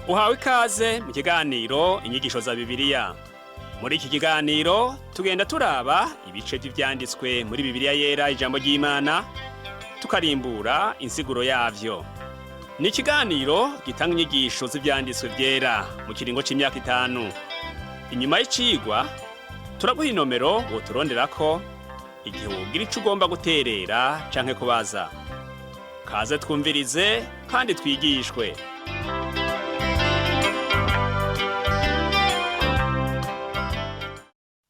Uhawe ikaze mu kiganiro inyigisho za Bibiliya. Muri iki kiganiro tugenda turaba ibice by'ivyanditswe muri Bibiliya yera ijambo ry'Imana, tukarimbura insiguro yavyo. Ni ikiganiro gitanga inyigisho z'ivyanditswe vyera mu kiringo c'imyaka 5. Inyuma y'icigwa turaguha inomero woturonderako igihe wogira ico ugomba guterera canke kubaza. Kaze twumvirize kandi twigishwe.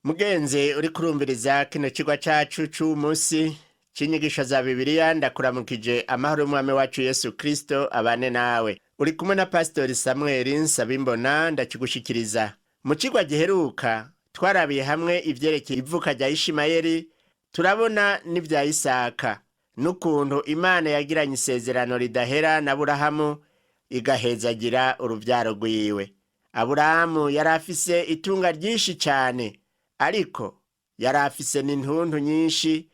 Mugenzi uri kurumviriza kino kigwa cacu c'umunsi c'inyigisho za Bibiliya, ndakuramukije amahoro y'umwami wacu Yesu Kristo abane nawe. Uri kumwe na Pastori Samuel Nsabimbona ndakigushikiriza. Mu kigwa giheruka twarabiye hamwe ivyerekeye ivuka rya Ishimayeli, turabona n'ivya Isaka, n'ukuntu Imana yagiranye isezerano ridahera na Aburahamu igahezagira uruvyaro rwiwe. Aburahamu yari afise itunga ryinshi cane, ariko yari afise n'intuntu nyinshi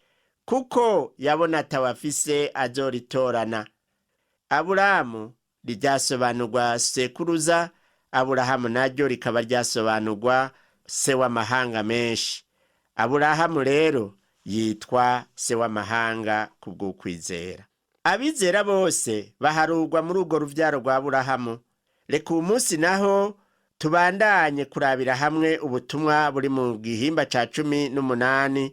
kuko yabona atawafise azoritorana. Aburahamu ryasobanurwa sekuruza, Aburahamu naryo rikaba ryasobanurwa se w'amahanga menshi. Aburahamu rero yitwa se w'amahanga kubw'ukwizera. Abizera bose baharurwa muri urwo ruvyaro rwa Aburahamu. Reka uyu munsi naho tubandanye kurabira hamwe ubutumwa buri mu gihimba ca 18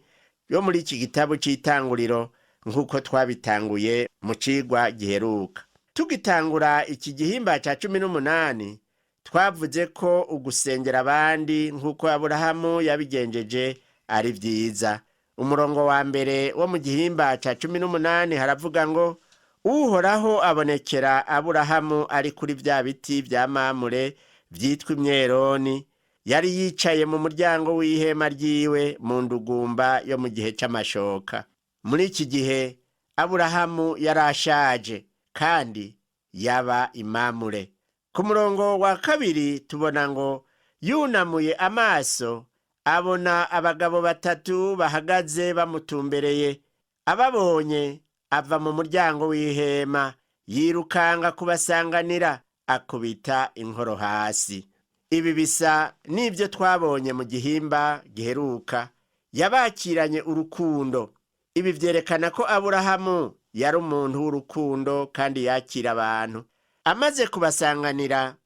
yo muri iki gitabo c'itanguriro nk'uko twabitanguye mu cigwa giheruka. Tugitangura iki gihimba ca 18 twavuze ko ugusengera abandi nk'uko Aburahamu yabigenjeje ari vyiza. Umurongo wa mbere wo mu gihimba ca 18 haravuga ngo Uhoraho abonekera Aburahamu ari kuri vya biti vya Mamure vyitwa imyeroni, yari yicaye mu muryango w'ihema ryiwe mu ndugumba yo mu gihe c'amashoka. Muri iki gihe Aburahamu yarashaje kandi yaba imamure. Ku murongo wa kabiri tubona ngo yunamuye amaso abona abagabo 3 bahagaze bamutumbereye. Ababonye ava mu muryango w'ihema yirukanga kubasanganira, akubita inkoro hasi. Ibi bisa n'ivyo twabonye mu gihimba giheruka. Yabakiranye urukundo. Ibi vyerekana ko Aburahamu yari umuntu w'urukundo kandi yakira abantu. Amaze kubasanganira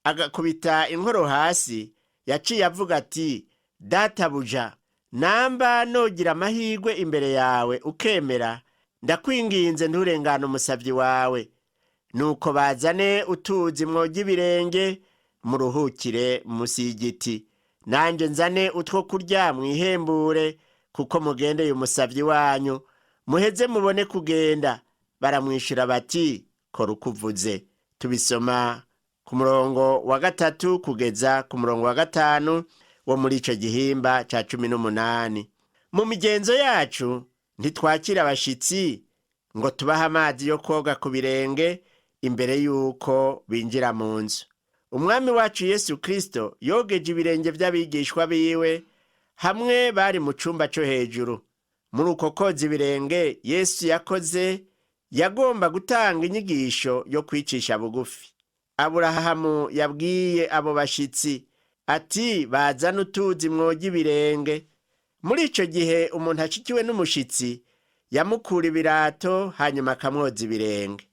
agakubita inkoro hasi, yaciye avuga ati, Databuja, namba nogira amahirwe imbere yawe ukemera, ndakwinginze nturengane umusavyi wawe. Nuko bazane utuzi mwoga ibirenge muruhukire musi y'igiti, nanje nzane utwo kurya mwihembure, kuko mugendeye umusavyi wanyu, muheze mubone kugenda. Baramwishura bati, kora uko uvuze. Tubisoma ku murongo wa 3 kugeza ku murongo wa 5 wo muri ico gihimba ca 18. Mu migenzo yacu ntitwakira abashitsi ngo tubaha amazi yo koga ku birenge imbere yuko binjira mu nzu. Umwami wacu Yesu Kristo yogeje ibirenge vy'abigishwa biwe hamwe bari mu cumba co hejuru. Muri uko koza ibirenge Yesu yakoze, yagomba gutanga inyigisho yo kwicisha bugufi. Aburahamu yabwiye abo bashitsi ati, bazana utuzi mwoga ibirenge. Muri ico gihe umuntu ashikiwe n'umushitsi yamukura ibirato hanyuma akamwoza ibirenge.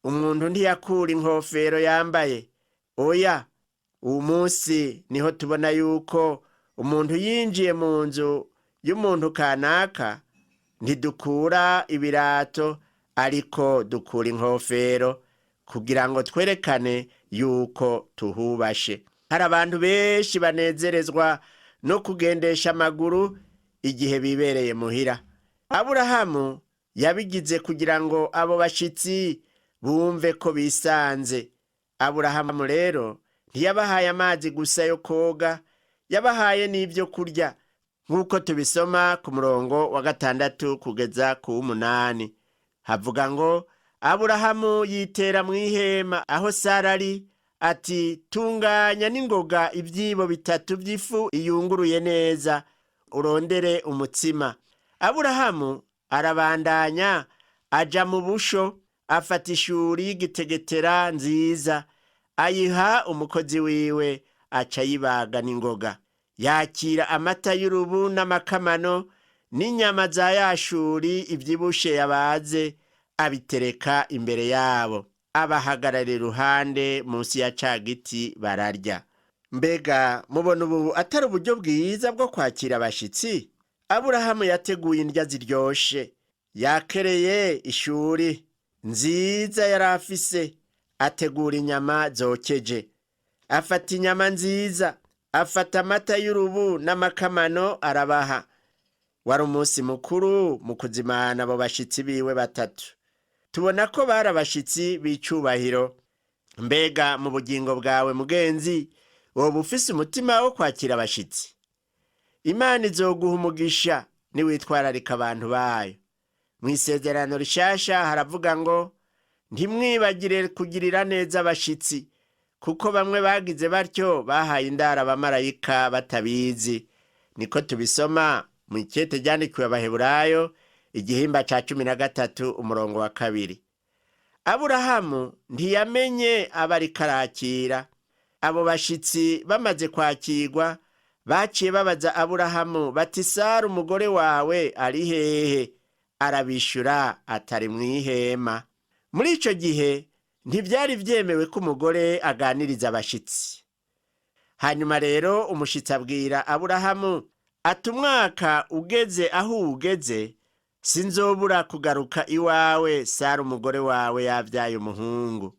Umuntu ntiyakura inkofero yambaye. Oya, uyu munsi niho tubona yuko umuntu yinjiye mu nzu y'umuntu kanaka ntidukura ibirato, ariko dukura inkofero kugira ngo twerekane yuko tuhubashe. Hari abantu benshi banezerezwa no kugendesha amaguru igihe bibereye muhira. Aburahamu yabigize kugira ngo abo bashitsi bumve ko bisanze. Aburahamu rero ntiyabahaye amazi gusa yo koga, yabahaye n'ivyo kurya, nk'uko tubisoma ku murongo wa 6 kugeza ku 8. Havuga ngo Aburahamu yitera mw'ihema aho Sara ari, ati, tunganya n'ingoga ivyibo 3 vy'ifu iyunguruye neza, urondere umutsima. Aburahamu arabandanya aja mu busho, afata ishuri y'igitegetera nziza, ayiha umukozi wiwe, aca yibaga n'ingoga. Yakira amata y'urubu n'amakamano n'inyama za yashuri ivyibushe yabaze, abitereka imbere yabo. Abahagarara iruhande munsi ya ca giti bararya. Mbega mubona ubu atari uburyo bwiza bwo kwakira abashitsi? Aburahamu yateguye indya ziryoshe, yakereye ishuri nziza yari afise, ategura inyama zokeje, afata inyama nziza, afata amata y'urubu n'amakamano arabaha. Wari umunsi mukuru mu kuzimana abo bashitsi biwe batatu. Tubona ko bari abashitsi b'icubahiro. Mbega mu bugingo bwawe mugenzi, woba ufise umutima wo kwakira abashitsi? Imana izoguha umugisha niwitwararika abantu bayo. Mw'isezerano rishasha haravuga ngo, ntimwibagire kugirira neza abashitsi, kuko bamwe bagize batyo bahaye indaro abamarayika batabizi. Niko tubisoma mu ikete ryandikiwe Abaheburayo igihimba ca 13 umurongo wa 2. Aburahamu ntiyamenye abariko arakira. Abo bashitsi bamaze kwakirwa, baciye babaza Aburahamu bati, Sara umugore wawe ari hehe? Arabishura atari mw'ihema. Muri ico gihe ntivyari vyemewe ko umugore aganiriza abashitsi. Hanyuma rero umushitsi abwira Aburahamu ati, umwaka ugeze aho ugeze, sinzobura kugaruka iwawe Sara umugore wawe yavyaye umuhungu.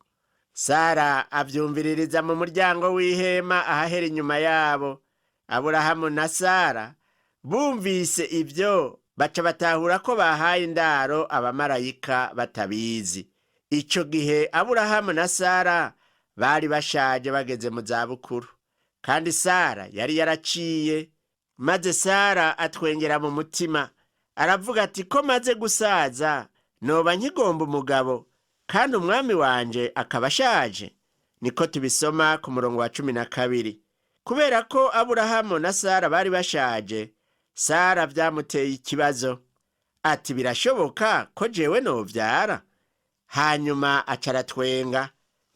Sara avyumviririza mu muryango w'ihema ahahera inyuma yabo. Aburahamu na Sara bumvise ivyo, baca batahura ko bahaye indaro abamarayika batabizi. Ico gihe Aburahamu na Sara bari bashaje bageze mu zabukuru, kandi Sara yari yaraciye. Maze Sara atwengera mu mutima, aravuga ati, ko maze gusaza noba nkigomba umugabo, kandi umwami wanje akaba ashaje. Niko tubisoma ku murongo wa 12. Kubera ko Aburahamu na Sara bari bashaje, Sara vyamuteye ikibazo. Ati, birashoboka ko jewe novyara? Hanyuma acaratwenga.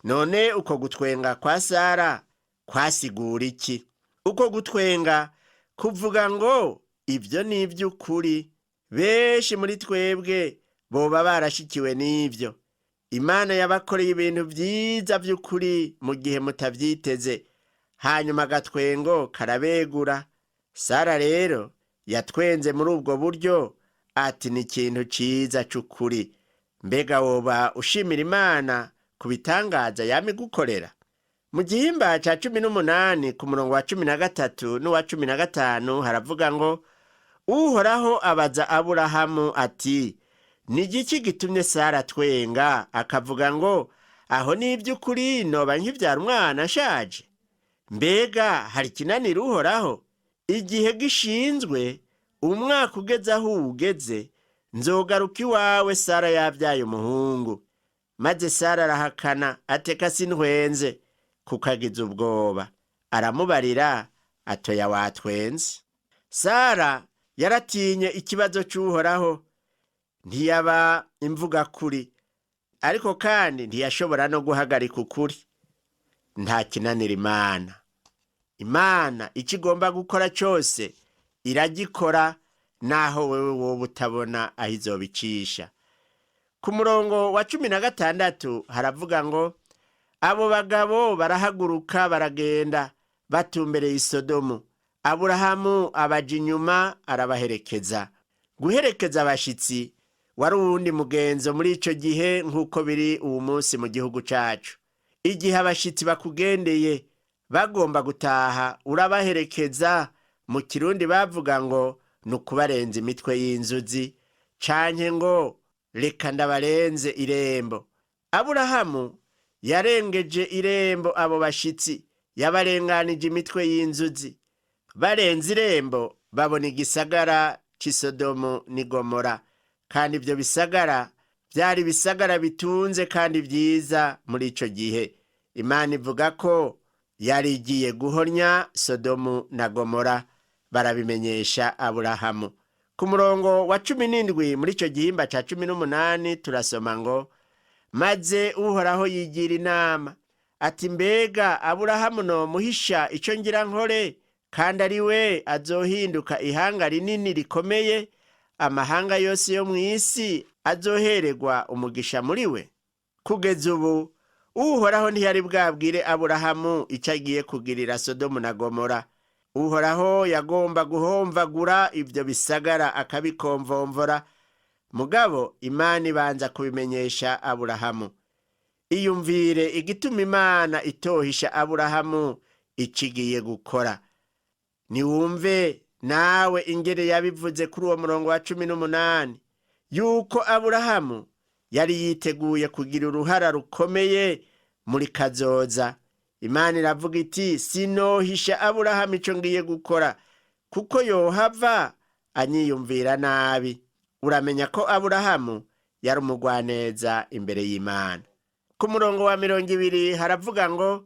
None uko gutwenga kwa Sara kwasigura iki? Uko gutwenga kuvuga ngo ivyo ni ivy'ukuri. Benshi muri twebwe boba barashikiwe n'ivyo. Imana yabakoreye ibintu vyiza vy'ukuri mu gihe mutavyiteze, hanyuma agatwengo karabegura. Sara rero yatwenze muri ubwo buryo, ati ni ikintu ciza c'ukuri. Mbega woba ushimira Imana ku bitangaza yamigukorera? Mu gihimba ca 18 ku murongo wa 13 n'uwa 15 haravuga ngo, Uhoraho abaza Aburahamu ati, ni igiki gitumye Sara twenga akavuga ngo, aho ni ivy'ukuri noba nkivyara umwana ashaje? Mbega hari kinanira Uhoraho? Igihe gishinzwe, umwaka ugeze aho ugeze, nzogaruka iwawe Sara yavyaye umuhungu. Maze Sara arahakana ateka sintwenze, kukagiza ubwoba. Aramubarira atoya watwenze. Sara yaratinye ikibazo c'Uhoraho, ntiyaba imvuga kuri, ariko kandi ntiyashobora no guhagarika ukuri. Nta kinanira Imana. Imana ico igomba gukora cyose iragikora, naho wewe woba utabona aho izobicisha. Ku murongo wa 16 haravuga ngo, abo bagabo barahaguruka baragenda batumbereye i Sodomu. Aburahamu abaja inyuma arabaherekeza. Guherekeza abashitsi wari uwundi mugenzo muri ico gihe, nk'uko biri uwu munsi mu gihugu cacu. Igihe abashitsi bakugendeye bagomba gutaha, urabaherekeza. Mu Kirundi bavuga ngo nukubarenza imitwe y'inzuzi, canke ngo reka ndabarenze irembo. Aburahamu yarengeje irembo abo bashitsi, yabarenganije imitwe y'inzuzi. Barenze irembo babona igisagara c'i Sodomu n'i Gomora, kandi ivyo bisagara vyari bisagara bitunze kandi vyiza muri ico gihe. Imana ivuga ko yari igiye guhonya Sodomu na Gomora, barabimenyesha Aburahamu. Ku murongo wa 17 muri ico gihimba ca 18 turasoma ngo, maze Uhoraho yigira inama ati mbega Aburahamu nomuhisha ico ngira nkore, kandi ari we azohinduka ihanga rinini rikomeye, amahanga yose yo mw'isi azohererwa umugisha muri we? Kugeza ubu Uhoraho ntiyari bwabwire Aburahamu ico agiye kugirira Sodomu na Gomora. Uhoraho yagomba guhomvagura ivyo bisagara akabikomvomvora, mugabo Imana ibanza kubimenyesha Aburahamu. Iyumvire igituma Imana itohisha Aburahamu ikigiye gukora. Niwumve nawe ingere yabivuze kuri uwo murongo wa 18, yuko Aburahamu yari yiteguye kugira uruhara rukomeye muri kazoza. Imana iravuga iti, sinohisha Aburahamu ico ngiye gukora, kuko yohava anyiyumvira nabi. Uramenya ko Aburahamu yari umugwaneza imbere y'Imana. Ku murongo wa 20 haravuga ngo,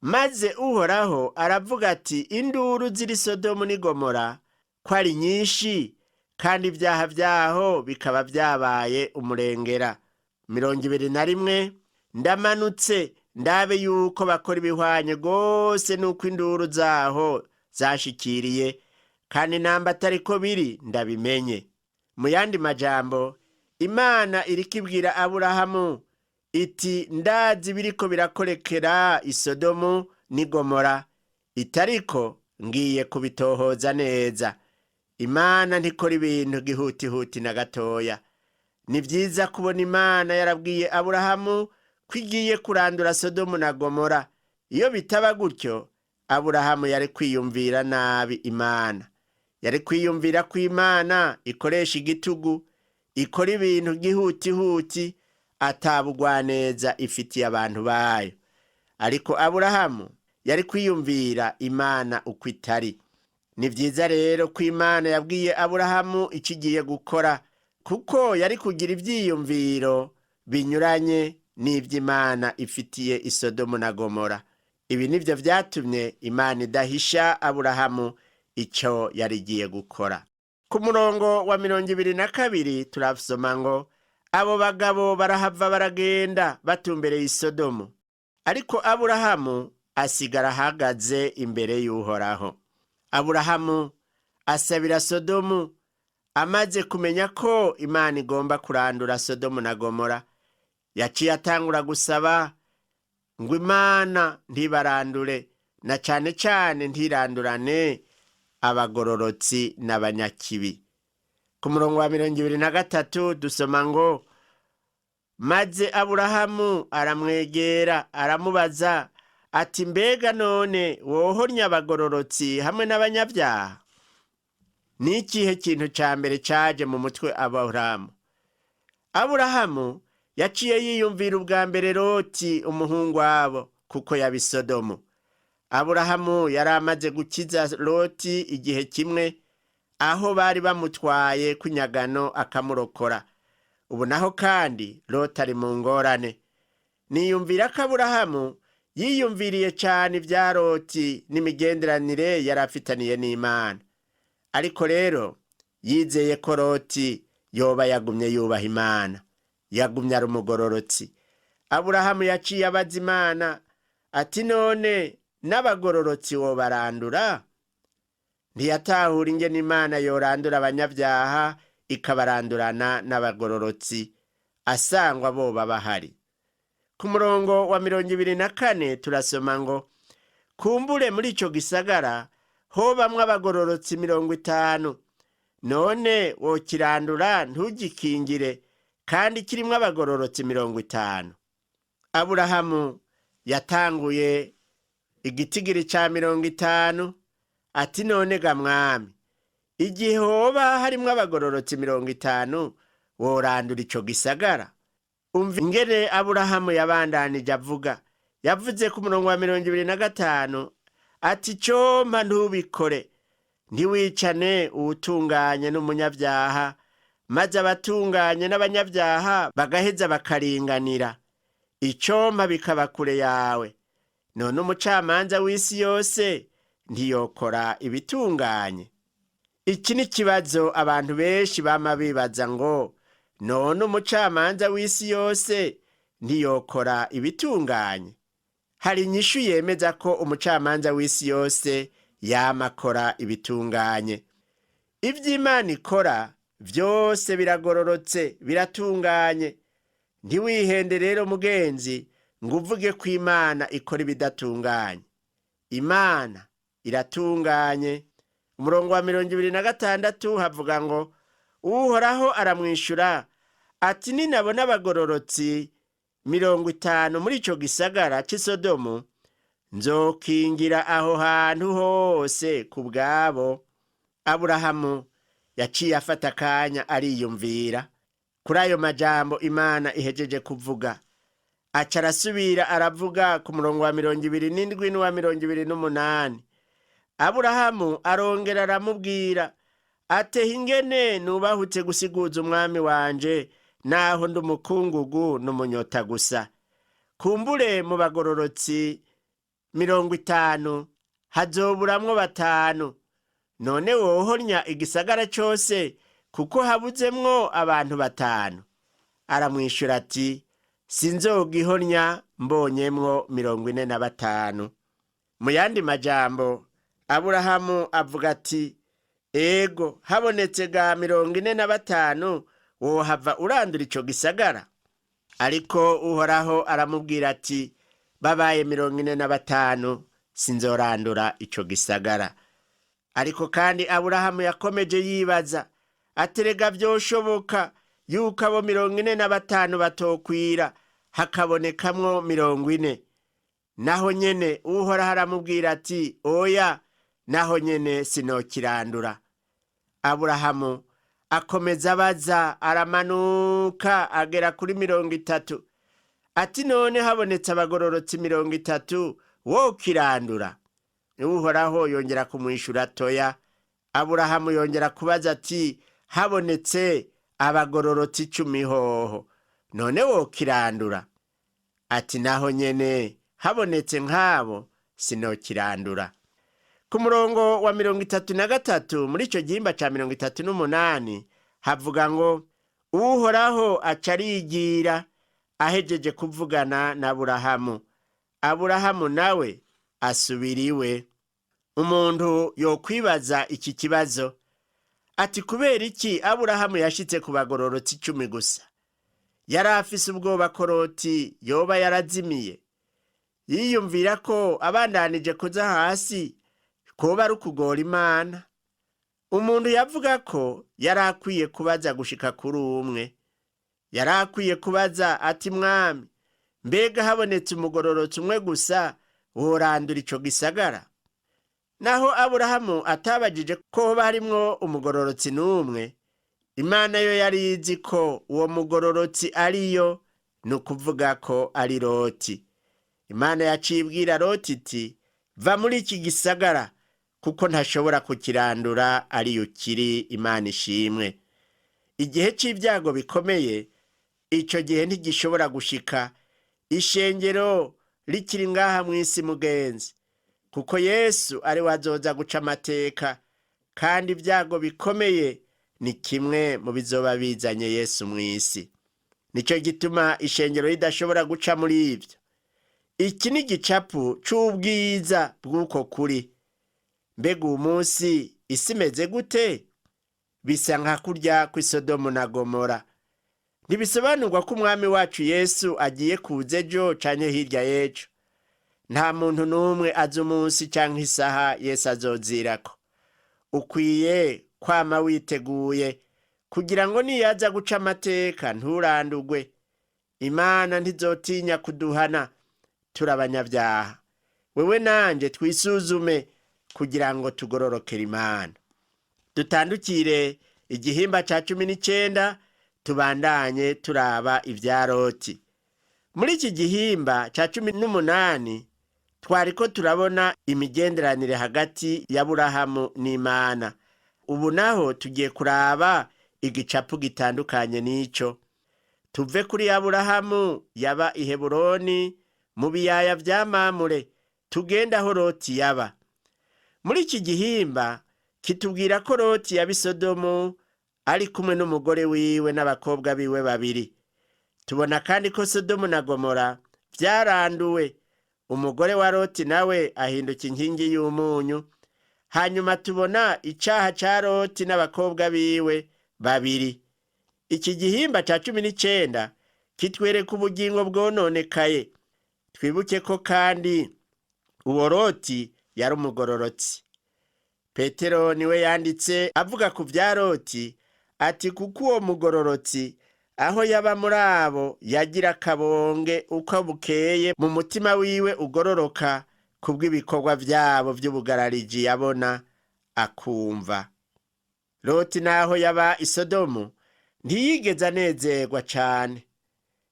maze Uhoraho aravuga ati, induru ziri Sodomu n'i Gomora ko ari nyinshi, kandi ibyaha vyaho bikaba vyabaye umurengera. 21, ndamanutse ndabe yuko bakora ibihwanye gose nuko induru zaho zashikiriye, kandi namba atariko biri ndabimenye. Mu yandi majambo, Imana irikibwira Aburahamu iti, ndazi biriko birakorekera i Sodomu n'i Gomora, itariko ngiye kubitohoza neza. Imana ntikora ibintu gihutihuti na gatoya. Ni vyiza kubona Imana yarabwiye Aburahamu ko igiye kurandura Sodomu na Gomora. Iyo bitaba gutyo, Aburahamu yari kwiyumvira nabi Imana. Yari kwiyumvira ko Imana ikoresha igitugu, ikora ibintu gihutihuti, atabugwaneza ifitiye abantu bayo. Ariko Aburahamu yari kwiyumvira Imana uko itari. Ni vyiza rero ko Imana yabwiye Aburahamu ikigiye gukora, kuko yari kugira ivyiyumviro binyuranye n'ivy'Imana ifitiye i Sodomu na Gomora. Ibi nivyo vyatumye Imana idahisha Aburahamu ico yari igiye gukora. Ku murongo wa 22 turasoma ngo, abo bagabo barahava baragenda batumbereye i Sodomu, ariko Aburahamu asigara ahagaze imbere y'Uhoraho. Aburahamu asabira Sodomu, amaze kumenya ko Imana igomba kurandura Sodomu na Gomora. Yaciye atangura gusaba ngo Imana ntibarandure, na cane cane ntirandurane abagororotsi n'abanyakibi. Ku murongo wa 23 dusoma ngo, maze Aburahamu aramwegera aramubaza ati, mbega none wohornya abagororotsi hamwe n'abanyabyaha? Ni ikihe kintu ca mbere caje mu mutwe Aburahamu? Aburahamu yaciye yiyumvira ubwa mbere Loti umuhungu wabo, kuko yaba i Sodomu. Aburahamu yari amaze gukiza Loti igihe kimwe, aho bari bamutwaye kunyagano akamurokora. Ubu naho kandi Loti ari mu ngorane. Niyumvira ko Aburahamu yiyumviriye cyane ibya Loti n'imigenderanire yari afitaniye n'Imana. Ariko rero yizeye ko Loti yoba yagumye yubaha Imana, yagumye ari umugororotsi. Aburahamu yaciye abaza Imana ati, none n'abagororotsi wobarandura? Ntiyatahura ingene Imana yorandura abanyabyaha ikabarandurana n'abagororotsi, asangwa boba bahari. Ku murongo wa 24 turasoma ngo, kumbure muri ico gisagara hobamwo abagororotsi 50, none wokirandura ntugikingire, kandi kirimwo abagororotsi 50. Aburahamu yatanguye igitigiri ca 50, ati none ga mwami, igihe hoba harimwo abagororotsi 50, worandura ico gisagara? Umva ingene Aburahamu yabandanije avuga. Yavuze ku murongo wa 25 ati, compa ntubikore, ntiwicane uwutunganye n'umunyabyaha, maze abatunganye n'abanyabyaha bagaheza bakaringanira. Icompa bikaba kure yawe. None umucamanza w'isi yose ntiyokora ibitunganye? Iki ni kibazo abantu benshi bama bibaza ngo, none umucamanza w'isi yose ntiyokora ibitunganye? hari inyishu yemeza ko umucamanza w'isi yose yama akora ibitunganye. Ivy'Imana ikora vyose biragororotse, biratunganye. Ntiwihende rero mugenzi ngo uvuge ko Imana ikora ibidatunganye. Imana iratunganye. Umurongo wa 26 havuga ngo Uhoraho aramwishura ati ninabona abagororotsi 50 muri ico gisagara c'i Sodomu, nzokingira aho hantu hose ku bwabo. Aburahamu yaciye afata akanya ariyumvira kuri ayo majambo Imana ihejeje kuvuga. Aca arasubira aravuga ku murongo wa 27 n'uwa 28. Aburahamu arongera aramubwira ati ingene nubahutse gusiguza umwami wanje naho ndi umukungugu n'umunyota gusa. Kumbure mu bagororotsi 50 hazoburamwo 5. None wohornya igisagara cose kuko habuzemwo abantu 5? Aramwishura ati sinzogihornya mbonyemwo 45. Mu yandi majambo Aburahamu avuga ati ego habonetse ga 45 wohava urandura ico gisagara. Ariko Uhoraho aramubwira ati babaye 45 sinzorandura ico gisagara. Ariko kandi Aburahamu yakomeje yibaza aterega vyoshoboka yuko abo 45 batokwira hakabonekamwo 40. Naho nyene Uhoraho aramubwira ati oya, naho nyene sinokirandura. Aburahamu akomeza abaza, aramanuka agera kuri 30. Ati none habonetse abagororotsi 30 wokirandura? Uhoraho yongera kumwishura toya. Aburahamu yongera kubaza ati habonetse abagororotsi 10 hoho, none wokirandura? Ati naho nyene habonetse nk'abo sinokirandura. Ku murongo wa 33 muri ico gihimba ca 38 havuga ngo Uhoraho aca arigira ahejeje kuvugana na Aburahamu. Aburahamu nawe asubiriwe. Umuntu yokwibaza iki kibazo ati kubera iki Aburahamu yashitse ku bagororotsi 10 gusa? Yari afise ubwoba ko Loti yoba yarazimiye. Yiyumvira ko abandanije kuza hasi koba ari ukugora Imana. Umuntu yavuga ko yari akwiye kubaza gushika kuri umwe. Yari akwiye kubaza ati mwami, mbega habonetse umugororotsi umwe gusa worandura ico gisagara? Naho Aburahamu atabajije ko barimwo umugororotsi n'umwe, Imana yo yari izi ko uwo mugororotsi ariyo, nukuvuga ko ari Loti. Imana yacibwira Loti iti va muri iki gisagara kuko ntashobora kukirandura ari ukiri. Imana ishimwe. Igihe c'ibyago bikomeye ico gihe ntigishobora gushika ishengero rikiri ngaha mw'isi mugenzi, kuko Yesu ari wazoza guca amateka, kandi ibyago bikomeye ni kimwe mu bizoba bizanye Yesu mw'isi. Nico gituma ishengero ridashobora guca muri ivyo. Iki ni igicapu c'ubwiza bw'uko kuri. Mbega uyu munsi isi imeze gute? Bisa nka kurya kw'i Sodomu na Gomora. Ntibisobanurwa ko umwami wacu Yesu agiye kuza ejo canke hirya y'ejo. Nta muntu n'umwe azi umunsi canke isaha Yesu azozirako. Ukwiye kwama witeguye kugira ngo niyaza guca amateka nturandurwe. Imana ntizotinya kuduhana turi abanyabyaha. Wewe nanje twisuzume kugira ngo tugororokere Imana. Dutandukire igihimba ca 19 tubandanye turaba ivya Loti. Muri iki gihimba ca 18 twariko turabona imigenderanire hagati ya Aburahamu n'Imana. Ubu naho tugiye kuraba igicapu gitandukanye n'ico. Tuve kuri Aburahamu yaba i Heburoni mu biyaya vya Mamure, tugenda aho Loti yaba. Muri iki gihimba kitubwira ko Loti yaba i Sodomu ari kumwe n'umugore wiwe n'abakobwa biwe 2. Tubona kandi ko Sodomu na Gomora vyaranduwe. umugore wa Loti nawe ahinduka inkingi y'umunyu. Hanyuma tubona icaha ca Loti n'abakobwa biwe babiri. Iki gihimba ca 19 kitwereka ubugingo bwononekaye. Twibuke ko kandi uwo Loti yari umugororotsi. Petero niwe yanditse avuga ku vya Loti ati kuko uwo mugororotsi aho yaba muri abo yagira akabonge uko bukeye mu mutima wiwe ugororoka kubw'ibikorwa vyabo vy'ubugarariji yabona akumva. Loti naho yaba i Sodomu ntiyigeze anezerwa cane,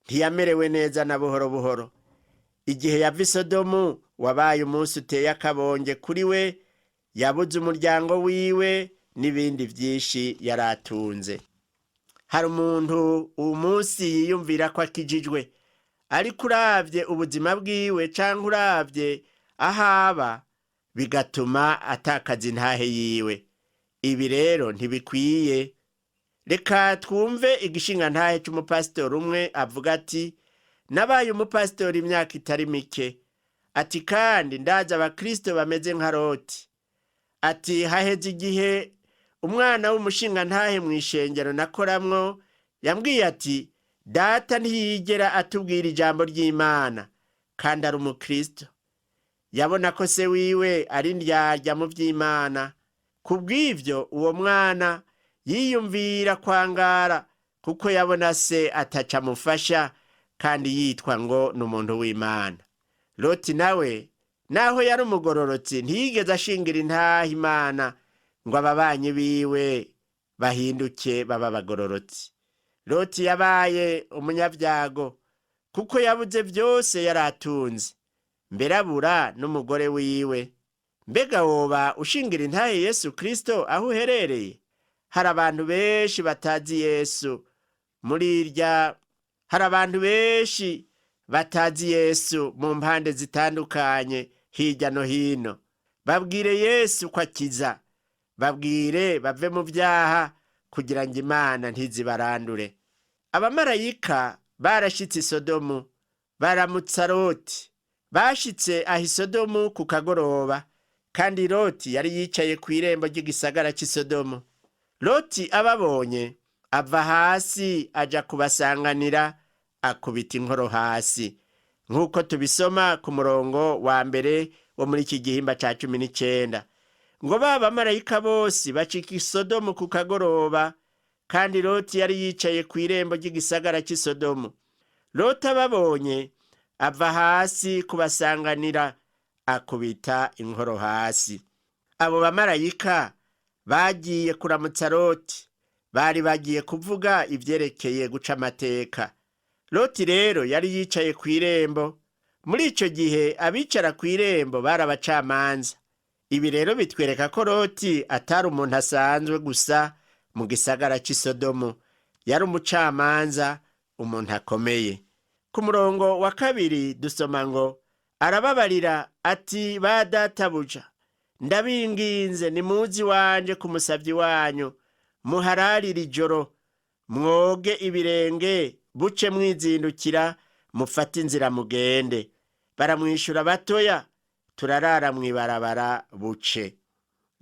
ntiyamerewe neza na buhoro buhoro. Igihe yava i Sodomu wabaye umunsi uteye akabonge kuri we, yabuze umuryango wiwe n'ibindi vyinshi yaratunze. Hari umuntu uwo munsi yiyumvira ko akijijwe, ariko uravye ubuzima bwiwe canke uravye ahaba bigatuma atakaza intahe yiwe. Ibi rero ntibikwiye. Reka twumve igishinga ntahe c'umupasitori umwe avuga ati nabaye umupasitori imyaka itari mike. Ati kandi ndazi abakristo bameze nka Loti. Ati haheze igihe umwana w'umushinga ntahe mw'ishengero nakoramwo yambwiye ati data ntiyigera atubwira ijambo ry'Imana kandi ari umukristo. Yabona ko se wiwe ari ndyarya mu vy'Imana. Kubw'ivyo uwo mwana yiyumvira kwangara kuko yabona se ataca amufasha kandi yitwa ngo n'umuntu w'Imana. Loti nawe naho yari umugororotsi ntiyigeze ashingira intahe Imana ngo ababanyi biwe bahinduke baba bagororotsi. Loti yabaye umunyavyago kuko yabuze vyose yaratunze, mbere abura n'umugore wiwe. Mbega woba ushingira intahe Yesu Kristo aho uherereye? Hari abantu benshi batazi Yesu hari abantu benshi batazi Yesu mu mpande zitandukanye hirya no hino. Babwire Yesu ko akiza, babwire bave mu vyaha kugira ngo Imana ntizibarandure. Abamarayika barashitse i Sodomu baramutsa Loti. Bashitse aho i Sodomu ku kagoroba, kandi Loti yari yicaye kw'irembo ry'igisagara cy'i Sodomu. Loti ababonye ava hasi aja kubasanganira, akubita inkoro hasi, nk'uko tubisoma ku murongo wa mbere wo muri iki gihimba ca 19. Ngo bamarayika bose bacika i Sodomu ku kagoroba, kandi Loti yari yicaye kw'irembo ry'igisagara cy'i Sodomu. Loti ababonye ava hasi kubasanganira, akubita inkoro hasi. Abo bamarayika bagiye kuramutsa Loti, bari bagiye kuvuga ivyerekeye guca amateka. Loti rero yari yicaye kw'irembo. Muri ico gihe abicara kw'irembo bari abacamanza. Ibi rero bitwereka ko Loti atari umuntu asanzwe gusa mu gisagara cy'i Sodomu, yari umucamanza, umuntu akomeye. Ku murongo wa 2 dusoma ngo arababarira ati ba databuja, ndabinginze nimuzi wanje ku musavyi wanyu, muhararire ijoro, mwoge ibirenge, buce mwizindukira, mufate inzira mugende. Baramwishura batoya, turarara mw'ibarabara buce.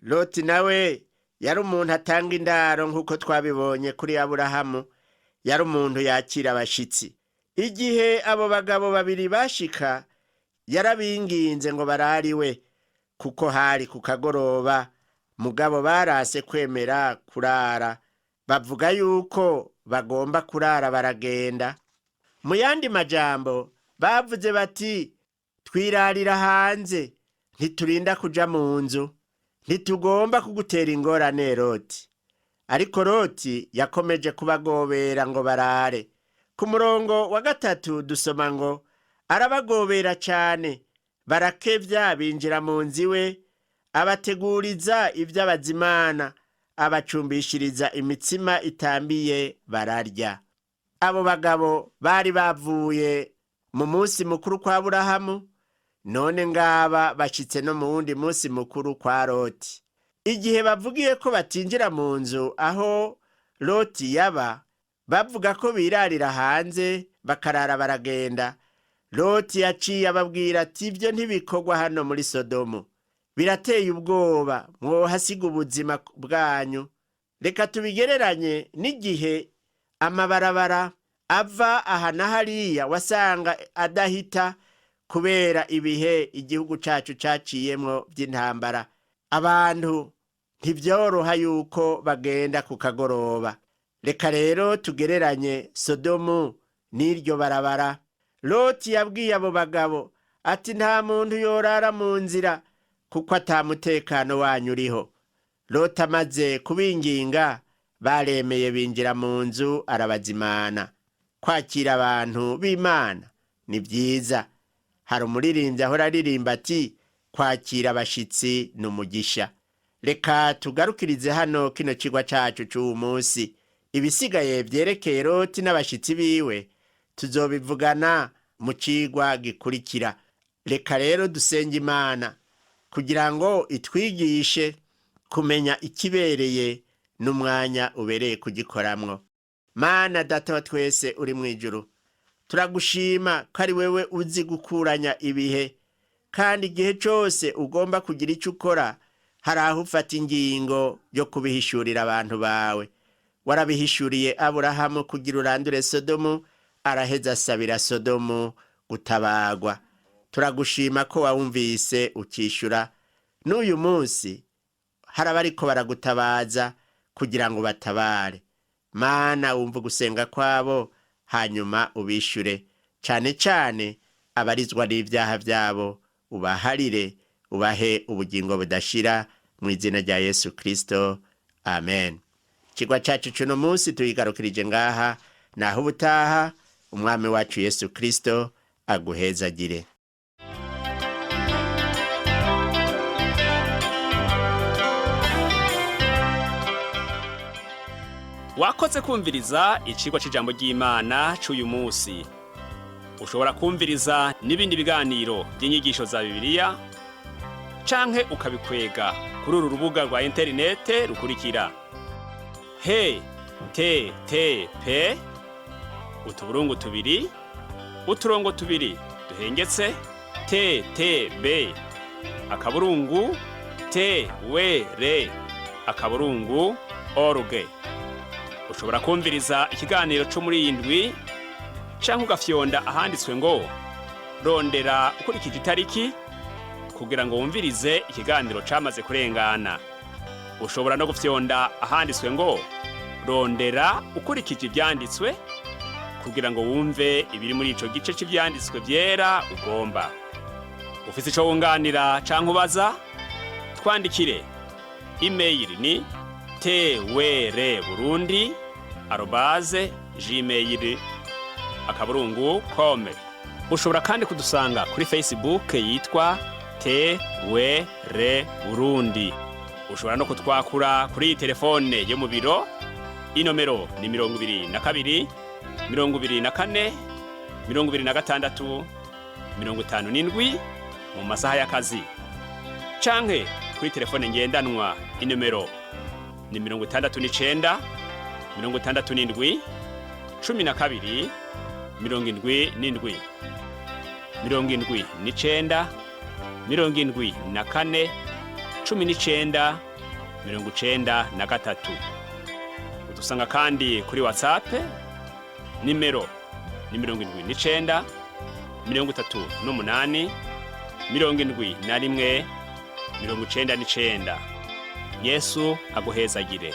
Loti nawe yari umuntu atanga indaro nk'uko twabibonye kuri Aburahamu, yari umuntu yakira abashitsi. Igihe abo bagabo babiri bashika, yarabinginze ngo barariwe kuko hari ku kagoroba, mugabo barase kwemera kurara. Bavuga yuko bagomba kurara baragenda. Mu yandi majambo bavuze bati twirarira hanze, ntiturinda kuja mu nzu, ntitugomba kugutera ingorane Loti. Ariko Loti yakomeje kubagobera ngo barare. Ku murongo wa 3 dusoma ngo arabagobera cane, barakevya binjira mu nzu iwe, abateguriza ivy'abazimana, abacumbishiriza imitsima itambiye bararya. Abo bagabo bari bavuye mu munsi mukuru kwa Aburahamu, none ngaba bashitse no mu wundi munsi mukuru kwa Loti. Igihe bavugiye ko batinjira mu nzu aho Loti yaba, bavuga ko birarira hanze bakarara baragenda, Loti yaciye ababwira ati ibyo ntibikorwa hano muri Sodomu, birateye ubwoba, mwohasiga ubuzima bwanyu. Reka tubigereranye n'igihe amabarabara ava aha na hariya wasanga adahita kubera ibihe igihugu cacu caciyemwo by'intambara. Abantu ntivyoroha yuko bagenda ku kagoroba. Reka rero tugereranye Sodomu n'iryo barabara. Loti yabwiye abo bagabo ati nta muntu yorara mu nzira kuko atamutekano wanyu uriho. Loti amaze kubinginga baremeye binjira mu nzu arabazimana. Kwakira abantu b'Imana ni byiza. Hari umuririmbyi ahora aririmba ati kwakira abashitsi ni umugisha. Reka tugarukirize hano kino cigwa cacu c'uwu munsi. Ibisigaye vyerekeye Loti n'abashitsi biwe tuzobivugana mu cigwa gikurikira. Reka rero dusenge Imana kugira ngo itwigishe kumenya ikibereye n'umwanya ubereye kugikoramwo. Mana Data wa twese uri mu ijuru, turagushima ko ari wewe uzi gukuranya ibihe, kandi igihe cyose ugomba kugira icyo ukora hari aho ufata ingingo yo kubihishurira abantu bawe. Warabihishuriye Aburahamu kugira urandure Sodomu, araheza asabira Sodomu gutabagwa. Turagushima ko wawumvise ukishura. N'uyu munsi hari abariko baragutabaza kugira ngo batabare. Mana wumva gusenga kwabo, hanyuma ubishure. Cane cane abarizwa n'ivyaha vyabo ubaharire, ubahe ubugingo budashira mu izina rya Yesu Kristo. Amen. Ikigwa cacu cuno munsi tuyigarukirije ngaha, naho ubutaha umwami wacu Yesu Kristo aguhezagire. Wakoze kumviriza icigwa c'ijambo ry'Imana c'uyu munsi. Ushobora kumviriza n'ibindi biganiro by'inyigisho za Bibiliya canke ukabikwega kuri uru rubuga rwa interinete rukurikira: http utuburungu tubiri uturongo tubiri duhengetse ttb akaburungu twr org. Ushobora kumviriza ikiganiro cyo muri indwi canke ugafyonda ahanditswe ngo rondera ukurikije itariki kugira ngo wumvirize ikiganiro camaze kurengana. Ushobora no gufyonda ahanditswe ngo rondera ukurikije ivyanditswe kugira ngo wumve ibiri muri ico gice c'ivyanditswe vyera ugomba. Ufise ico wunganira canke ubaza, twandikire. Email ni twr@gmail.com. Ushobora kandi kudusanga kuri Facebook yitwa TWR Burundi. Ushobora no kutwakura kuri telefone yo mu biro. Inomero ni 22 24 26 57 mu masaha y'akazi. Canke kuri telefone ngendanwa, inomero ni 69 67 12 77 79 74 19 93. Udusanga kandi kuri Whatsapp, nimero ni 79 38 71 99. Yesu aguhezagire.